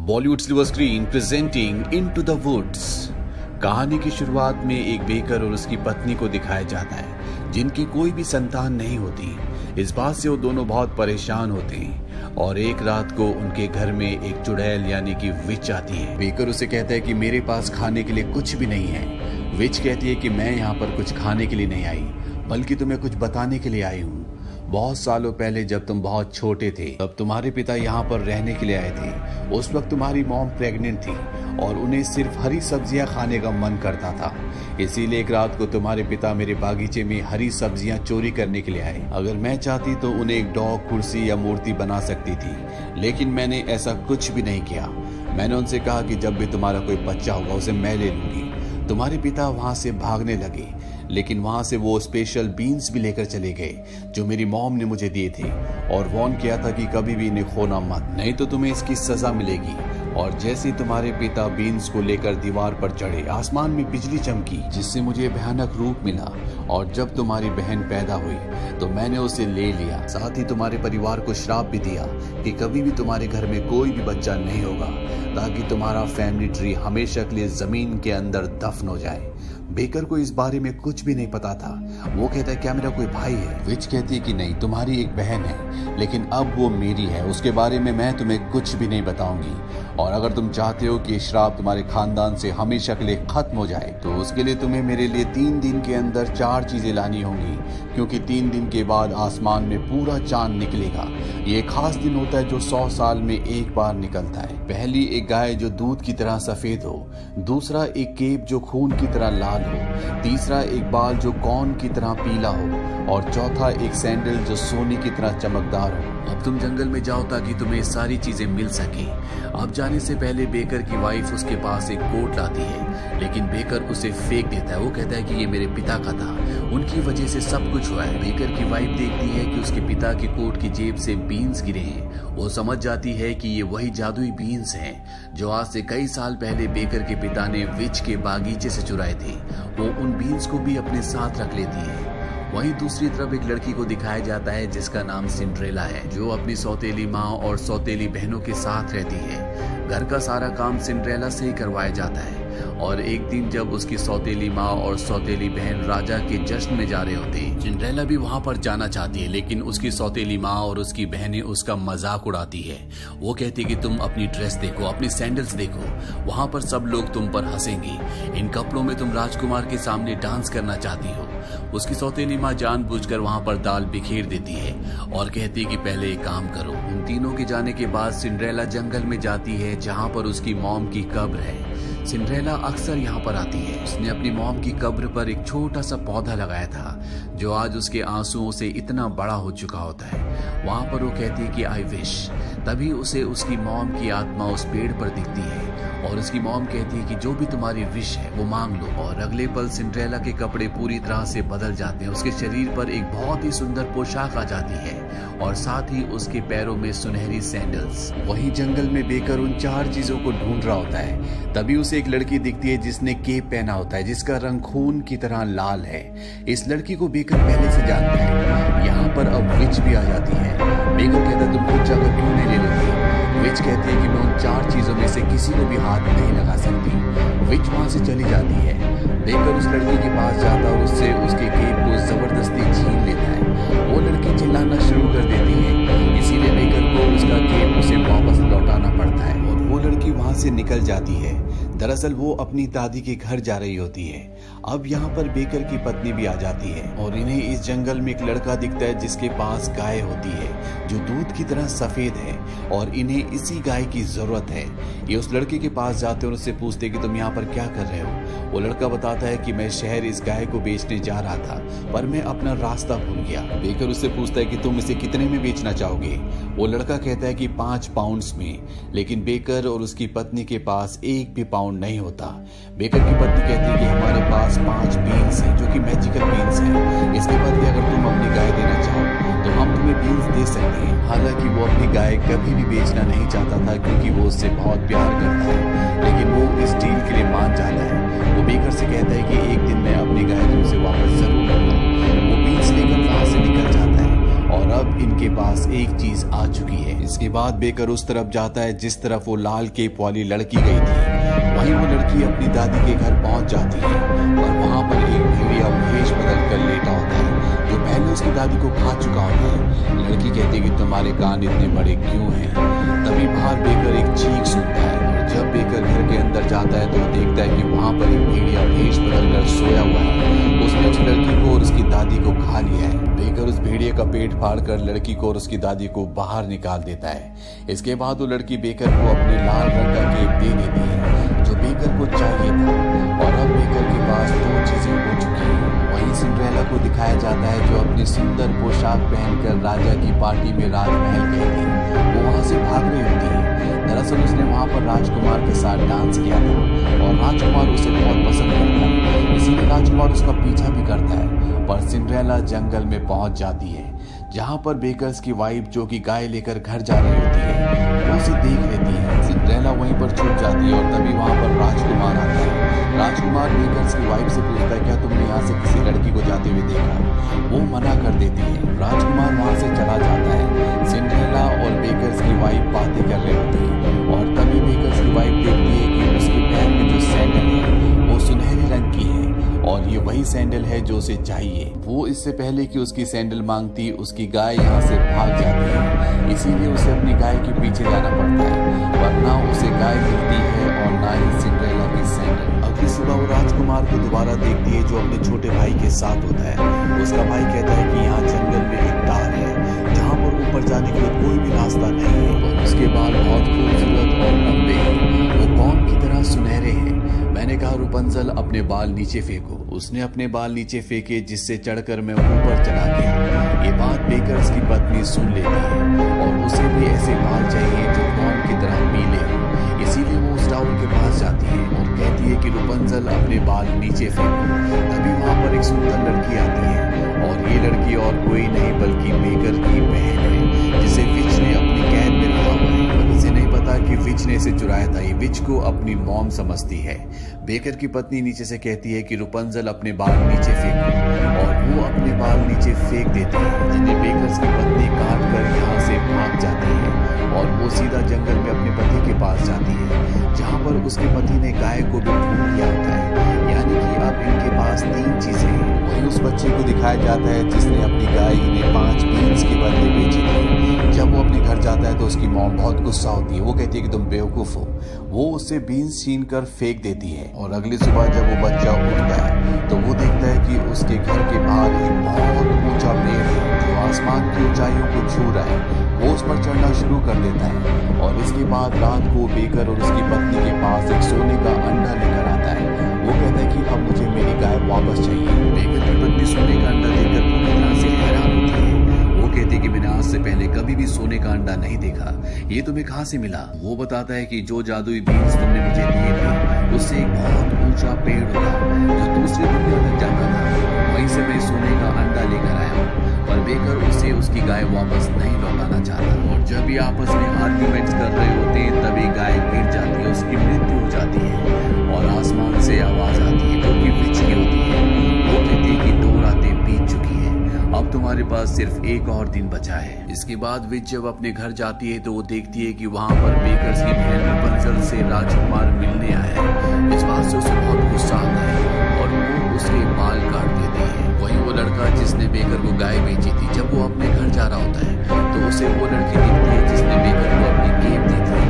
Bollywood silver screen presenting into the woods. कहानी की शुरुआत में एक बेकर और उसकी पत्नी को दिखाया जाता है जिनकी कोई भी संतान नहीं होती। इस बात से वो दोनों बहुत परेशान होते हैं और एक रात को उनके घर में एक चुड़ैल यानी कि विच आती है। बेकर उसे कहता है कि मेरे पास खाने के लिए कुछ भी नहीं है। विच कहती है कि मैं यहाँ पर कुछ खाने के लिए नहीं आई बल्कि तुम्हें कुछ बताने के लिए आई हूँ। बहुत सालों पहले जब तुम बहुत छोटे थे तब तुम्हारे पिता यहाँ पर रहने के लिए आए थे। उस वक्त तुम्हारी मॉम प्रेग्नेंट थी और उन्हें सिर्फ हरी सब्जियां खाने का मन करता था। इसीलिए एक रात को तुम्हारे पिता मेरे बागीचे में हरी सब्जियां चोरी करने के लिए आए। अगर मैं चाहती तो उन्हें एक डॉग, कुर्सी या मूर्ति बना सकती थी, लेकिन मैंने ऐसा कुछ भी नहीं किया। मैंने उनसे कहा कि जब भी तुम्हारा कोई बच्चा होगा उसे मैं ले लूंगी। तुम्हारे पिता वहां से भागने लगे, लेकिन वहां से वो स्पेशल बीन्स भी लेकर चले गए जो मेरी मॉम ने मुझे दिए थे और वार्न किया था कि कभी भी इन्हें खोना मत, नहीं तो तुम्हें इसकी सजा मिलेगी। और जैसे ही तुम्हारे पिता बीन्स को लेकर दीवार पर चढ़े, आसमान में बिजली चमकी जिससे मुझे भयानक रूप मिला। और जब तुम्हारी बहन पैदा हुई तो मैंने उसे ले लिया। साथ ही तुम्हारे परिवार को श्राप भी दिया कि कभी भी तुम्हारे घर में कोई भी बच्चा नहीं होगा, ताकि तुम्हारा फैमिली ट्री हमेशा के लिए जमीन के अंदर दफन हो जाए। बेकर को इस बारे में कुछ भी नहीं पता था। वो कहता है क्या मेरा कोई भाई है? विच कहती है कि नहीं, तुम्हारी एक बहन है, लेकिन अब वो मेरी है। उसके बारे में मैं तुम्हें कुछ भी नहीं बताऊंगी। और अगर तुम चाहते हो कि श्राप तुम्हारे खानदान से हमेशा के लिए खत्म हो जाए तो उसके लिए तुम्हें मेरे लिए 3 दिन के अंदर 4 चीजें लानी होंगी, क्योंकि 3 दिन के बाद आसमान में पूरा चांद निकलेगा। ये एक खास दिन होता है जो 100 साल में एक बार निकलता है। पहली एक गाय जो दूध की तरह सफेद हो, दूसरा एक केप जो खून की तरह लाल हो, तीसरा एक बाल जो कॉर्न की तरह पीला हो, और चौथा एक सैंडल जो सोने की तरह चमकदार हो। अब तुम जंगल में जाओ ताकि तुम्हें सारी चीजें मिल सके। अब जाने से पहले बेकर की वाइफ उसके पास एक कोट लाती है, लेकिन बेकर उसे फेंक देता है। वो कहता है कि ये मेरे पिता का था, उनकी वजह से सब कुछ हुआ है। बेकर की वाइफ देखती है कि उसके पिता की कोट की जेब से बीन्स गिरे हैं। वो समझ जाती है कि ये वही जादुई बीन्स हैं जो आज से कई साल पहले बेकर के पिता ने विच के बागीचे से चुराए थे। वो उन बीन्स को भी अपने साथ रख लेती है। वहीं दूसरी तरफ एक लड़की को दिखाया जाता है जिसका नाम सिंड्रेला है, जो अपनी सौतेली माँ और सौतेली बहनों के साथ रहती है। घर का सारा काम सिंड्रेला से ही करवाया जाता है। और एक दिन जब उसकी सौतेली माँ और सौतेली बहन राजा के जश्न में जा रहे होते हैं, सिंड्रेला भी वहां पर जाना चाहती है, लेकिन उसकी सौतेली माँ और उसकी बहनें उसका मजाक उड़ाती है। वो कहती है कि तुम अपनी ड्रेस देखो, अपनी सैंडल्स देखो, वहां पर सब लोग तुम पर हंसेंगे। इन कपड़ों में तुम राजकुमार के सामने डांस करना चाहती हो। उसकी सौतेली माँ जानबूझकर वहां पर दाल बिखेर देती है और कहती है कि पहले एक काम करो। उन तीनों के जाने के बाद सिंड्रेला जंगल में जाती है जहां पर उसकी मॉम की कब्र है। सिंड्रेला अक्सर यहाँ पर आती है। उसने अपनी मॉम की कब्र पर एक छोटा सा पौधा लगाया था जो आज उसके आंसुओं से इतना बड़ा हो चुका होता है। वहां पर वो कहती है कि आई विश। तभी उसे उसकी मॉम की आत्मा उस पेड़ पर दिखती है और उसकी मॉम कहती है कि जो भी तुम्हारी विश है वो मांग लो। और अगले पल सिंड्रेला के कपड़े पूरी तरह से बदल जाते हैं। उसके शरीर पर एक बहुत ही सुंदर पोशाक आ जाती है और साथ ही उसके पैरों में सुनहरी सैंडल्स। वहीं जंगल में बेकर उन 4 चीजों को ढूंढ रहा होता है। तभी उसे एक लड़की दिखती है जिसने केप पहना होता है जिसका रंग खून की तरह लाल है। इस लड़की को बेकर पहले से जानता है। यहाँ पर अब विच भी आ जाती है। बेकर कहता है तुम खुद जाकर क्यों नहीं ले लेती? विच कहती है कि मैं उन 4 चीजों में से किसी को भी हाथ नहीं लगा सकती। विच वहां से चली जाती है। बेकर उस लड़की के पास जाता और उससे उसके केप को जबरदस्ती छीन लेता है। वो लड़की चिल्लाना शुरू कर देती है, इसीलिए बेकर को उसका केप उसे वापस लौटाना पड़ता है और वो लड़की वहां से निकल जाती है। दरअसल वो अपनी दादी के घर जा रही होती है। अब यहाँ पर बेकर की पत्नी भी आ जाती है और इन्हें इस जंगल में एक लड़का दिखता है जिसके पास गाय होती है जो दूध की तरह सफेद है और इन्हें इसी गाय की जरूरत है। ये उस लड़के के पास जाते और उससे पूछते कि तुम यहाँ पर क्या कर रहे हो? वो लड़का बताता है कि मैं शहर इस गाय को बेचने जा रहा था पर मैं अपना रास्ता भूल गया। बेकर उससे पूछता है कि तुम इसे कितने में बेचना चाहोगे? वो लड़का कहता है कि 5 पाउंड्स में, लेकिन बेकर और उसकी पत्नी के पास एक भी पाउंड नहीं होता। बेकर की पत्नी कहती है कि हमारे पास 5 बीन्स हैं जो कि मैजिकल बीन्स हैं। इसके बदले अगर तुम अपनी गाय देना चाहो तो हम तुम्हें बीन्स दे सकते हैं। हालांकि वो अपनी गाय कभी भी बेचना नहीं चाहता था क्योंकि वो उससे बहुत प्यार करता है, लेकिन वो इस डील के लिए मान जाता है। वो बेकर से कहता है कि एक दिन मैं अपनी गाय तुमसे वापस जरूर लूंगा। वो बीन्स लेकर वहां से निकल जाता है और अब इनके पास एक चीज आ चुकी है। इसके बाद बेकर उस तरफ जाता है जिस तरफ वो लाल केप वाली लड़की गई थी। वहीं वो लड़की अपनी दादी के घर पहुंच जाती है और वहां पर एक भेड़िया भेष बदल कर लेटा होता है जो पहले उसकी दादी को खा चुका होता है। लड़की कहती है कि तुम्हारे कान इतने बड़े क्यों हैं। तभी बाहर बेकर एक चीख सुनता है और जब बेकर घर के अंदर जाता है तो वो देखता है कि वहां पर एक भेड़िया भेष बदल कर सोया हुआ है। उसने उस लड़की को और उसकी दादी को खा लिया है। बेकर उस भेड़िए का पेट फाड़कर लड़की को और उसकी दादी को बाहर निकाल देता है। इसके बाद वो लड़की बेकर को अपने लाल रंग का केप दे देती है जो बेकर को चाहिए था और अब बेकर के पास दो चीजें हो चुकी हैं। वहीं सिंड्रेला को दिखाया जाता है जो अपनी सुंदर पोशाक पहनकर राजा की पार्टी में राजमहल गई थी। वो वहां से भाग रही होती है। दरअसल उसने वहां पर राजकुमार के साथ डांस किया था और राजकुमार उसे बहुत पसंद करता है, इसीलिए राजकुमार उसका पीछा भी करता है। पर सिंड्रेला जंगल में पहुंच जाती है जहां पर बेकर्स की वाइफ जो कि गाय लेकर घर जा रही होती है वो उसे देख लेती है। सिंड्रेला वहीं पर छुप जाती है और तभी वहां पर राजकुमार आता है। राजकुमार बेकर्स की वाइफ से पूछता है क्या तुमने यहाँ से किसी लड़की को जाते हुए देखा। वो मना कर देती है। राजकुमार वहां से चला जाता है। सिंड्रेला और बेकर्स की वाइफ बातें कर रही होती है और तभी बेकर्स की वाइफ देखती है कि उसके पैर में जो सैंडल है वो सुनहरे रंग की है और ये वही सैंडल है जो उसे चाहिए। वो इससे पहले कि उसकी सैंडल मांगती उसकी गाय यहाँ से भाग जाती है, इसीलिए उसे अपनी गाय के पीछे जाना पड़ता है वरना उसे गाय मिलती है और ना ही सिंड्रेला की सैंडल। अगली सुबह वो राजकुमार को दोबारा देखती है जो अपने छोटे भाई के साथ होता है। उसका भाई कहता है कि यहाँ जंगल में एक तार है जहाँ पर ऊपर जाने के लिए कोई भी रास्ता नहीं है और उसके बाल बहुत खूबसूरत और लंबे हैं। वो कौन की तरह सुनहरे हैं। मैंने कहा रुपंजल अपने बाल नीचे फेंको। उसने अपने बाल नीचे फेंके जिससे चढ़कर मैं ऊपर चला गया। ये बात बेकर्स की पत्नी सुन लेती है और उसे भी ऐसे बाल चाहिए जो कौन की तरह पीले हो, इसीलिए वो उस टावर के पास जाती है और कहती है कि रुपंजल अपने बाल नीचे फेंको। तभी वहां पर एक सुंदर लड़की आती है और ये लड़की और कोई नहीं बल्कि बेकर की बहन है जिसे विच ने अपनी कैद में रखा हुआ है। इसे नहीं पता कि विच ने इसे चुराया था। ये विच को अपनी मॉम समझती है। बेकर की पत्नी नीचे से कहती है कि रुपंजल अपने बाल नीचे फेंको और वो अपने बाल नीचे फेंक देती है जिन्हें बेकर्स की पत्नी काट कर यहाँ से भाग जाती है और वो सीधा जंगल में अपने पति के पास जाती है जहाँ पर उसके पति ने गाय को भी ढूंढ लिया होता है। यानी कि अब इनके पास 3 चीजें हैं। वहीं उस बच्चे को दिखाया जाता है जिसने अपनी गाय इन्हें 5 बीन्स के बदले बेची थी। जब वो अपने घर जाता है तो उसकी मॉम बहुत गुस्सा होती है। वो कहती है कि तुम बेवकूफ हो। वो उससे बीन्स छीन कर फेंक देती है और अगली सुबह जब वो बच्चा उठता है तो वो देखता है कि उसके घर के बाहर एक बहुत ऊंचा पेड़ है जो आसमान की ऊंचाइयों को छू रहा है। वो उस पर चढ़ना शुरू कर देता है और इसके बाद रात को बेकर और उसकी पत्नी के पास एक सोने का अंडा लेकर आता है। वो कहता है कि अब मुझे मेरी गाय वापस चाहिए। बेकर की पत्नी सोने का अंडा देखकर पूरी तरह से हैरान होती है। वो कहती है कि मैंने आज से पहले कभी भी सोने का अंडा नहीं देखा, ये तुम्हें कहाँ से मिला। वो बताता है कि जो जादुई बीन्स तुमने मुझे दिए थे उससे एक बहुत ऊंचा पेड़ होगा जो दूसरी दुनिया तक जाता था, वहीं से मैं सोने का अंडा लेकर आया हूँ। पर बेकर उसे उसकी गाय वापस नहीं लौटाना चाहता और जब ये आपस में आर्ग्यूमेंट्स कर रहे होते हैं तभी गाय गिर जाती है, उसकी मृत्यु हो जाती है और आसमान से आवाज आती है जो कि विच की होती है। वो कहती है कि 2 रातें बीत चुकी है, अब तुम्हारे पास सिर्फ एक और दिन बचा है। इसके बाद विच जब अपने घर जाती है तो वो देखती है कि वहां पर बेकर्स की बहन रपुंजल से राजकुमार मिलने आया है। इस बात से उसे बहुत गुस्सा आता है और वो उसके बाल काट देती है। वहीं वो लड़का जिसने बेकर को गाय बेची थी जब वो अपने घर जा रहा होता है तो उसे वो लड़की दिखती है जिसने बेकर को अपनी केप दी थी।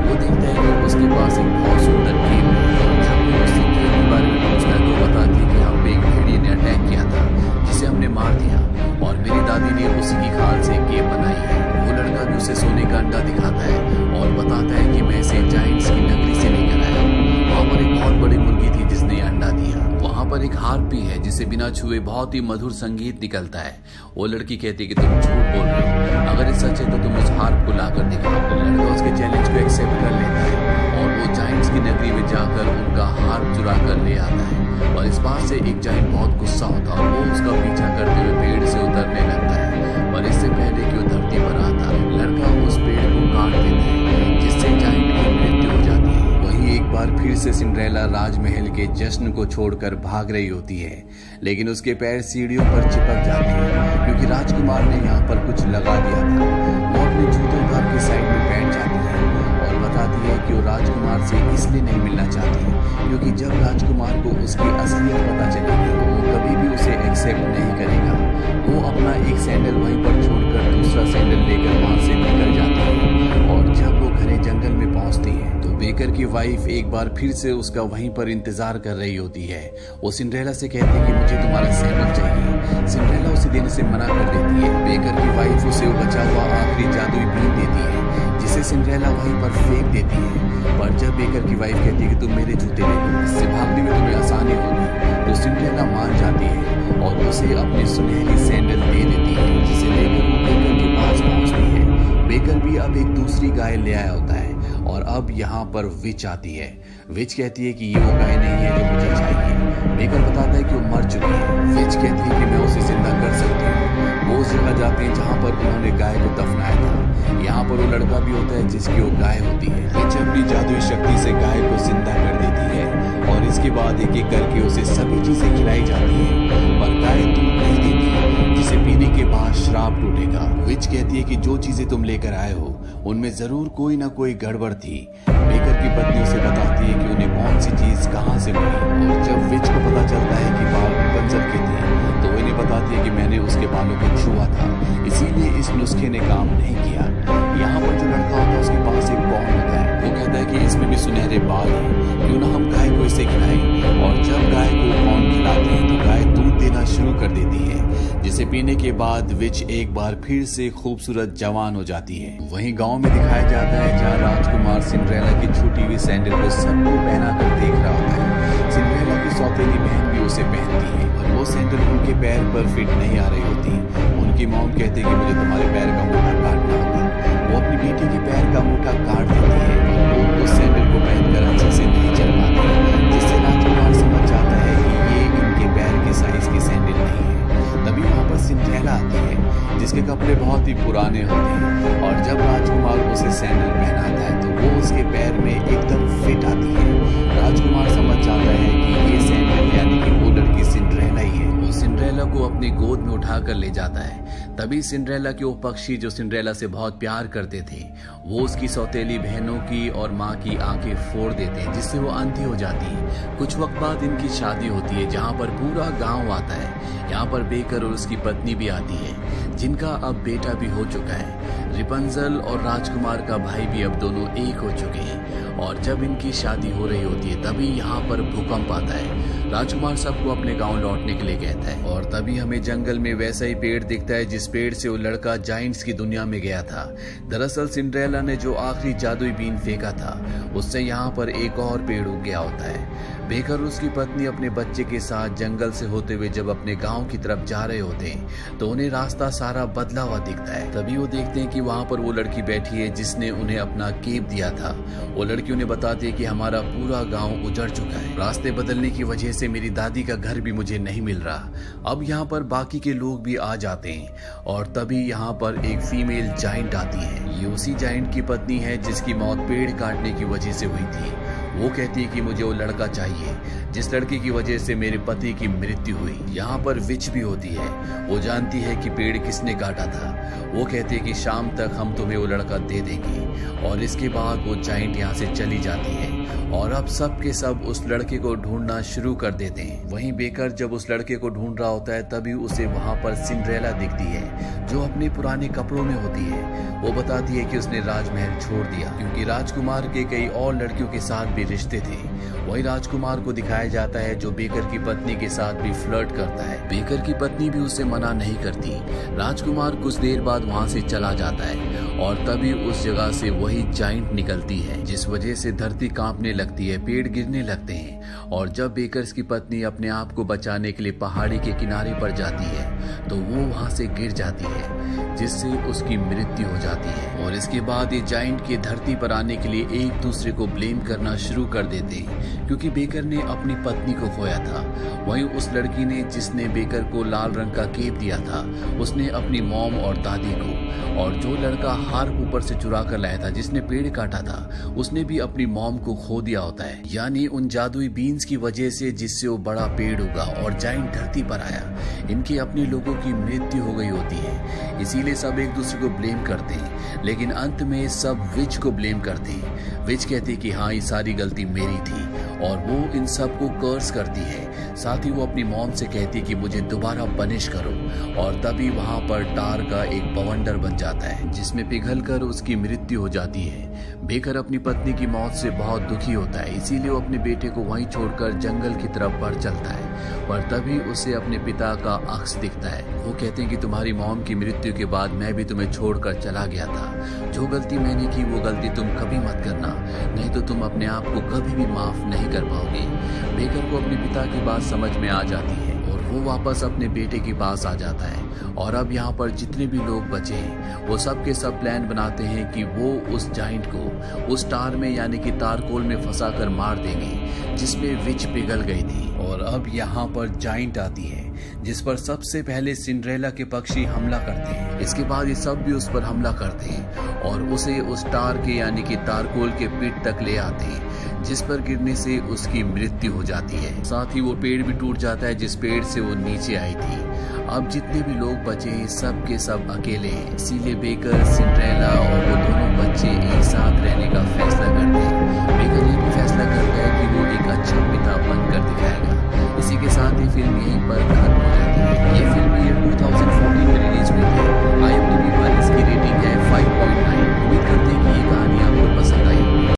वो देखता है कि उसके पास एक बहुत सुंदर केप है। जब वो उससे केप के बारे में पूछता है तो बताती है कि हम पे एक भेड़िए ने अटैक किया था जिसे हमने मार दिया और मेरी दादी ने उसी की खाल से केप बनाई है। वो लड़का भी उसे सोने का अंडा दिखाता है और बताता है कि मैं इसे जायंट्स की नगरी से लेकर आया हूँ। वहाँ पर एक बहुत बड़ी मुर्गी थी जिसने अंडा दिया। वहाँ पर एक हार्पी है जिसे बिना छुए बहुत ही मधुर संगीत निकलता है। वो लड़की कहती है कि तुम झूठ बोल रहे हो, अगर ये सच है तो तुम उस हार्प को लाकर दिखाओ। तो लड़का उसके चैलेंज को एक्सेप्ट कर लेता है और वो जायंट्स की नगरी में जाकर उनका हार्प चुरा कर ले आता है और इस बात से एक जायंट बहुत गुस्सा होता है और वो उसका पीछा करते हुए पेड़ से उतरने लगता है। पर इससे पहले कि वो धरती पर आता लड़का उस पेड़ को काट देता है जिससे जायंट की मृत्यु हो जाती है। वहीं एक बार फिर से सिंड्रेला राजमहल के जश्न को छोड़कर भाग रही होती है लेकिन उसके पैर सीढ़ियों पर चिपक जाते हैं क्योंकि राजकुमार ने यहाँ पर कुछ लगा दिया था। वो अपने जूते उतार के साइड में बैठ जाती है और बताती है कि वो राजकुमार से इसलिए नहीं मिलना चाहती क्योंकि जब राजकुमार को उसकी असलियत पता चलेगी तो वो कभी भी उसे एक्सेप्ट नहीं करेगा। वो अपना एक सैंडल वहीं पर छोड़कर दूसरा सैंडल लेकर वहां से निकल जाती है और जब वो घने जंगल में पहुंचती है तो बेकर की वाइफ एक बार फिर से उसका वहीं पर इंतजार कर रही होती है। वो सिंड्रेला से कहती है कि मुझे तुम्हारा सैंडल चाहिए। सिंड्रेला उसे देने से मना कर देती है। बेकर की वाइफ उसे वो बचा हुआ आखिरी जादुई बीन देती है जिसे सिंड्रेला वहीं पर फेंक देती है। पर जब बेकर की वाइफ कहती है कि तुम मेरे जूते ले लो, इससे भागने में तुम्हें आसानी होगी, तो सिंड्रेला मान जाती है और उसे अपनी सुनहरी सैंडल दे देती है जिसे लेकर वो बेकर के पास पहुंचती है। बेकर भी अब एक दूसरी गाय ले आया होता है और अब यहाँ पर विच आती है। विच कहती है कि ये वो गाय नहीं है जो मुझे चाहिए। बेकर बताता है कि वो मर चुकी है। विच कहती है कि मैं उसे जिंदा कर सकती हूँ। वो उस जगह जाते हैं जहाँ पर उन्होंने गाय को दफनाया था। यहाँ पर वो लड़का भी होता है जिसकी वो गाय होती है। विच अपनी जादुई शक्ति से गाय को जिंदा कर देती है और इसके बाद एक एक करके उसे सभी चीजें खिलाई जाती है पर गाय दूध नहीं देती जिसे पीने के बाद श्राप टूटेगा। विच कहती है कि जो चीजें तुम लेकर आए हो उनमें जरूर कोई ना कोई गड़बड़ थी। बेकर की पत्नी उसे बताती है कि उन्हें कौन सी चीज कहाँ से मिली और जब विच को पता चलता है कि बाल रैपुंज़ल के थे तो वो इन्हें बताती है कि मैंने उसके बालों को छुआ था, इसीलिए इस नुस्खे ने काम नहीं किया। यहाँ पर जो लड़का होता है उसके पास एक कौन होता है। वो कहता है कि इसमें भी सुनहरे बाल हैं, क्यों ना हम गाय को इसे खिलाएं। और जब गाय को कौन खिलाते हैं तो गाय दूध देना शुरू कर देती है जिसे पीने के बाद विच एक बार फिर से खूबसूरत जवान हो जाती है। वहीं गांव में दिखाया जाता है जहां राजकुमार सिंड्रेला की छूटी हुई सैंडल को सबको पहना कर देख रहा होता है। सिंड्रेला की सौतेली बहन भी उसे पहनती है और वो सैंडल उनके पैर पर फिट नहीं आ रही होती। उनकी मॉम कहती है कि मुझे तुम्हारे पैर का अंगूठा काटना होगा। वो अपनी बेटी के पैर का अंगूठा काट देती है और वो उस सैंडल को पहनकर अच्छे से नहीं चल पाती जिससे राजकुमार समझ जाता है कि ये इनके पैर के साइज की सैंडल नहीं है। तभी वहां पर सिंड्रेला आती है जिसके कपड़े बहुत ही पुराने होते हैं और जब राजकुमार उसे सैंडल पहनाता है तो वो उसके पैर में एकदम फिट आती है। राजकुमार समझ जाता है कि ये सैंडल यानी कि वो लड़की सिंड्रेला ही है। वो सिंड्रेला को अपनी गोद में उठाकर ले जाता है। तभी सिंड्रेला के वो पक्षी जो सिंड्रेला से बहुत प्यार करते थे वो उसकी सौतेली बहनों की और माँ की आंखें फोड़ देते हैं जिससे वो अंधी हो जाती है। कुछ वक्त बाद इनकी शादी होती है जहाँ पर पूरा गांव आता है। यहाँ पर बेकर और उसकी पत्नी भी आती है जिनका अब बेटा भी हो चुका है। रैपुंज़ल और राजकुमार का भाई भी अब दोनों एक हो चुके हैं और जब इनकी शादी हो रही होती है तभी यहाँ पर भूकंप आता है। राजकुमार सबको अपने गांव लौटने के लिए कहता है और तभी हमें जंगल में वैसा ही पेड़ दिखता है जिस पेड़ से वो लड़का जाइंट्स की दुनिया में गया था। दरअसल सिंड्रेला ने जो आखिरी जादुई बीन फेंका था उससे यहाँ पर एक और पेड़ उग गया होता है। बेकर और उसकी पत्नी अपने बच्चे के साथ जंगल से होते हुए जब अपने गांव की तरफ जा रहे होते हैं तो उन्हें रास्ता सारा बदला हुआ दिखता है। तभी वो देखते हैं कि वहां पर वो लड़की बैठी है जिसने उन्हें अपना केप दिया था। वो लड़की उन्हें बताती है कि हमारा पूरा गांव उजड़ चुका है, रास्ते बदलने की वजह से मेरी दादी का घर भी मुझे नहीं मिल रहा। अब यहाँ पर बाकी के लोग भी आ जाते हैं और तभी यहाँ पर एक फीमेल जाइंट आती है। ये उसी जाइंट की पत्नी है जिसकी मौत पेड़ काटने की वजह से हुई थी। वो कहती है कि मुझे वो लड़का चाहिए जिस लड़की की वजह से मेरे पति की मृत्यु हुई। यहाँ पर विच भी होती है। वो जानती है कि पेड़ किसने काटा था। वो कहती है कि शाम तक हम तुम्हें वो लड़का दे देंगे और इसके बाद वो जाइंट यहाँ से चली जाती है और अब सब के सब उस लड़के को ढूंढना शुरू कर देते हैं। वहीं बेकर जब उस लड़के को ढूंढ रहा होता है तभी उसे वहां पर सिंड्रेला दिखती है जो अपने पुराने कपड़ों में होती है। वो बताती है कि उसने राजमहल छोड़ दिया क्योंकि राजकुमार के कई और लड़कियों के साथ भी रिश्ते थे। वही राजकुमार को दिखाया जाता है जो बेकर की पत्नी के साथ भी फ्लर्ट करता है। बेकर की पत्नी भी उसे मना नहीं करती। राजकुमार कुछ देर बाद वहां से चला जाता है और तभी उस जगह से वही जाइंट निकलती है जिस वजह से धरती कांपने लगती है, पेड़ गिरने लगते हैं। और जब बेकर्स की पत्नी अपने आप को बचाने के लिए पहाड़ी के किनारे पर जाती है तो वो वहां से गिर जाती है जिससे उसकी मृत्यु हो जाती है। और इसके बाद ये जाइंट के धरती पर आने के लिए एक दूसरे को ब्लेम करना शुरू कर देते हैं क्योंकि बेकर ने अपनी पत्नी को खोया था। वहीं उस लड़की ने जिसने बेकर को लाल रंग का केप दिया था उसने अपनी मॉम और दादी को, और जो लड़का हार ऊपर से चुरा कर लाया था जिसने पेड़ काटा था उसने भी अपनी मॉम को खो दिया होता है। यानी उन जादुई बीन्स की वजह से, जिससे वो बड़ा पेड़ उगा और जाइंट धरती पर आया, इनके अपने लोगों की मृत्यु हो गई होती है। इसीलिए सब एक दूसरे को ब्लेम करते हैं, लेकिन अंत में सब विच को ब्लेम करते हैं। विच कहती है कि हाँ, ये सारी गलती मेरी थी, और वो इन सबको कर्स करती है। साथ ही वो अपनी मॉम से कहती है कि मुझे दोबारा पनिश करो, और तभी वहां पर टार का एक बवंडर बन जाता है, जिसमें पिघलकर उसकी मृत्यु हो जाती है। बेकर अपनी पत्नी की मौत से बहुत दुखी होता है, इसीलिए वो अपने बेटे को वहीं छोड़कर जंगल की तरफ बढ़ चलता है। पर तभी उसे अपने पिता का अक्स दिखता है। वो कहते हैं कि तुम्हारी मॉम की मृत्यु के बाद मैं भी तुम्हें छोड़कर चला गया था। जो गलती मैंने की वो गलती तुम कभी मत करना, नहीं तो तुम अपने आप को कभी भी माफ नहीं कर पाओगे। बेकर को अपने पिता की बात समझ में आ जाती है और वो वापस अपने बेटे के पास आ जाता है। और अब यहाँ पर जितने भी लोग बचे हैं वो सब के सब प्लान बनाते हैं कि वो उस जाइंट को उस टार में यानी कि तारकोल में फंसा कर मार देंगे, जिसमें विच पिघल गई थी। और अब यहाँ पर जाइंट आती है, जिस पर सबसे पहले सिंड्रेला के पक्षी हमला करते हैं। इसके बाद ये सब भी उस पर हमला करते हैं और उसे उस टार के यानी कि तारकोल के पीठ तक ले आते हैं, जिस पर गिरने से उसकी मृत्यु हो जाती है। साथ ही वो पेड़ भी टूट जाता है जिस पेड़ से वो नीचे आई थी। अब जितने भी लोग बचे हैं सब के सब अकेले हैं, इसीलिए बेकर, सिंड्रेला और वो दोनों बच्चे एक साथ रहने का फैसला करते हैं।